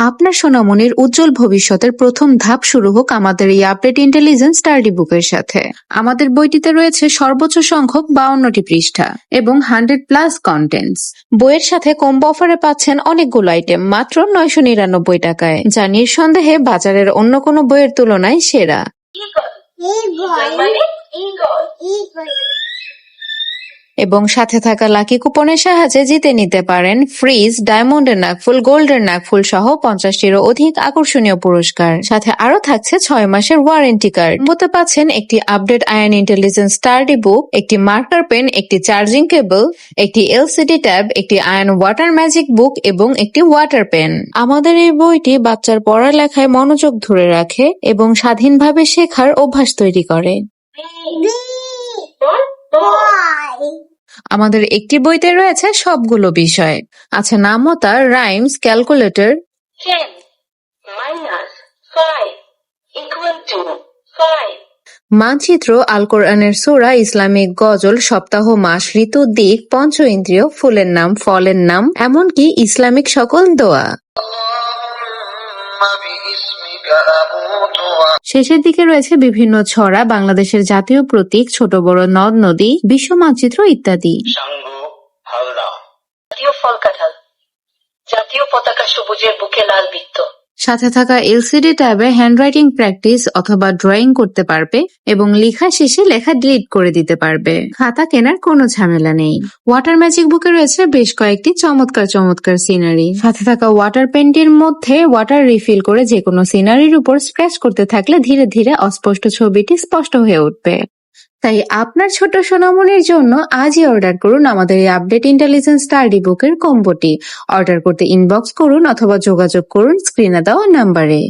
আপনার সোনামণির উজ্জ্বল ভবিষ্যতের প্রথম ধাপ শুরু হোক আমাদের এই আপডেট ইন্টেলিজেন্স স্টাডি বুকের সাথে। আমাদের বইটিতে রয়েছে সর্বোচ্চ সংখ্যক 52টি পৃষ্ঠা এবং 100+ কন্টেন্টস। বইয়ের সাথে কম্বো অফারে পাচ্ছেন অনেকগুলো আইটেম মাত্র 999 টাকায়, যা নিঃসন্দেহে বাজারের অন্য কোনো বইয়ের তুলনায় সেরা। এবং সাথে থাকা লাকি কুপনের সাহায্যে জিতে নিতে পারেন ফ্রিজ, ডায়মন্ডের নাকফুল, গোল্ডের নাকফুল সহ 50টিরও অধিক আকর্ষণীয় পুরস্কার। সাথে আরো থাকছে 6 মাসের ওয়ারেন্টি কার্ড। বলতে পাচ্ছেন একটি আপডেট আয়ন ইন্টেলিজেন্স স্টাডি বুক, একটি মার্কার পেন, একটি চার্জিং কেবল, একটি এলসিডি ট্যাব, একটি আয়ন ওয়াটার ম্যাজিক বুক এবং একটি ওয়াটার পেন। আমাদের এই বইটি বাচ্চার পড়ালেখায় মনোযোগ ধরে রাখে এবং স্বাধীনভাবে শেখার অভ্যাস তৈরি করে। আমাদের একটি বইতে রয়েছে সবগুলো বিষয়। আছে নামও তার rhymes, calculator, 10 minus 5 equal to 5. মানচিত্র, আল কোরআনের সূরা, ইসলামিক গজল, সপ্তাহ, মাস, ঋতু, দিক, পঞ্চ ইন্দ্রিয়, ফুলের নাম, ফলের নাম, এমনকি ইসলামিক সকল দোয়া। শেষের দিকে রয়েছে বিভিন্ন ছড়া, বাংলাদেশের জাতীয় প্রতীক, ছোট বড় নদ নদী, বিশ্ব মানচিত্র ইত্যাদি। জাতীয় ফল কাঁঠাল, জাতীয় পতাকা সবুজের বুকে লাল বৃত্ত। সাথে থাকা এলসিডি ট্যাবে হ্যান্ডরাইটিং প্র্যাকটিস অথবা ড্রয়িং করতে পারবে এবং লেখা শেষে লেখা ডিলিট করে দিতে পারবে। খাতা কেনার কোনো ঝামেলা নেই। ওয়াটার ম্যাজিক বুকে রয়েছে বেশ কয়েকটি চমৎকার সিনারি। সাথে থাকা ওয়াটার পেনটির মধ্যে ওয়াটার রিফিল করে যে কোনো সিনারির উপর স্ক্র্যাচ করতে থাকলে ধীরে ধীরে অস্পষ্ট ছবিটি স্পষ্ট হয়ে উঠবে। তাই আপনার ছোট সোনামণির জন্য আজই অর্ডার করুন আমাদের এই আপডেট ইন্টেলিজেন্স স্টাডি বুকের কম্বোটি। অর্ডার করতে ইনবক্স করুন অথবা যোগাযোগ করুন স্ক্রিনে দেওয়া নাম্বারে।